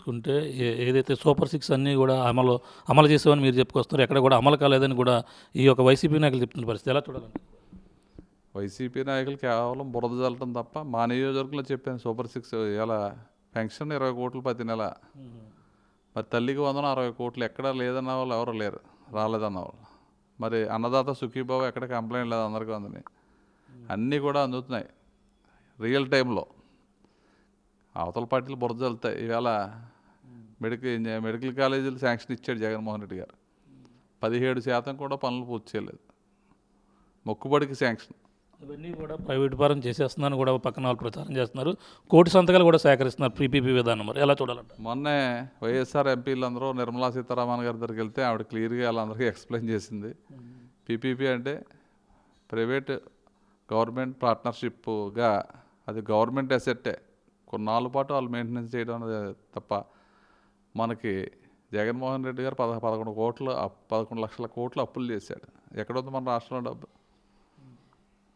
చూసుకుంటే ఏదైతే super six అన్నీ కూడా అమలు చేసామని మీరు చెప్పుకొస్తున్నారు, ఎక్కడ కూడా అమలు కాలేదని కూడా ఈ యొక్క వైసీపీ నాయకులు చెప్తున్న పరిస్థితి ఎలా చూడాలండి? వైసీపీ నాయకులు కేవలం బురద చల్లటం తప్ప, మా నియోజకవర్గంలో చెప్పాను సూపర్ సిక్స్ ఇలా పెన్షన్ 20 కోట్లు ప్రతి నెల, మరి తల్లికి 160 కోట్లు ఎక్కడా లేదన్న వాళ్ళు ఎవరు లేరు, రాలేదన్న వాళ్ళు. మరి అన్నదాత సుఖీబాబు ఎక్కడ కంప్లైంట్ లేదు, అందరికీ అందని అన్నీ కూడా అందుతున్నాయి రియల్ టైంలో. అవతల పార్టీలు బురద చల్లుతాయి. ఈవేళ మెడికల్ కాలేజీలు శాంక్షన్ ఇచ్చాడు జగన్మోహన్ రెడ్డి గారు, 17% కూడా పనులు పూర్తి చేయలేదు, మొక్కుబడికి శాంక్షన్. ఇవన్నీ కూడా ప్రైవేట్ పరం చేసేస్తున్నారని కూడా పక్కన వాళ్ళు ప్రచారం చేస్తున్నారు, కోటి సంతకాలు కూడా సేకరిస్తున్నారు పీపీపీ విధానం, మరి ఎలా చూడాలంట? మొన్నే వైఎస్ఆర్ ఎంపీలు అందరూ నిర్మలా సీతారామన్ గారి దగ్గరికి వెళ్తే ఆవిడ క్లియర్గా వాళ్ళందరికీ ఎక్స్ప్లెయిన్ చేసింది. పీపీపీ అంటే ప్రైవేట్ గవర్నమెంట్ పార్ట్నర్షిప్గా, అది గవర్నమెంట్ అసెట్టే, కొన్నాళ్ళ పాటు వాళ్ళు మెయింటెనెన్స్ చేయడం అనేది తప్ప. మనకి జగన్మోహన్ రెడ్డి గారు 11 లక్షల కోట్లు అప్పులు చేశాడు. ఎక్కడుంది మన రాష్ట్రంలో డబ్బు?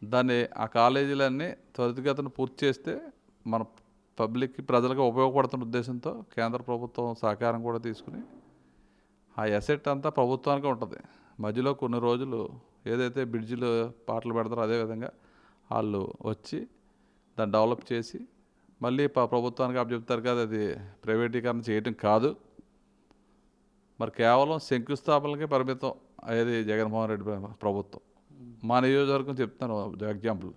దాన్ని ఆ కాలేజీలన్నీ త్వరితగతిన పూర్తి చేస్తే మన పబ్లిక్కి, ప్రజలకు ఉపయోగపడుతున్న ఉద్దేశంతో కేంద్ర ప్రభుత్వం సహకారం కూడా తీసుకుని ఆ అసెట్ అంతా ప్రభుత్వానికే ఉంటుంది. మధ్యలో కొన్ని రోజులు ఏదైతే బ్రిడ్జిలు పాటలు పెడతారో అదేవిధంగా వాళ్ళు వచ్చి దాన్ని డెవలప్ చేసి మళ్ళీ ప్రభుత్వానికి అప్పచెప్తారు కదా, అది ప్రైవేటీకరణ చేయటం కాదు. మరి కేవలం శంకుస్థాపనలకే పరిమితం అయ్యేది జగన్మోహన్ రెడ్డి ప్రభుత్వం. మా నియోజకవర్గం చెప్తాను ఎగ్జాంపుల్,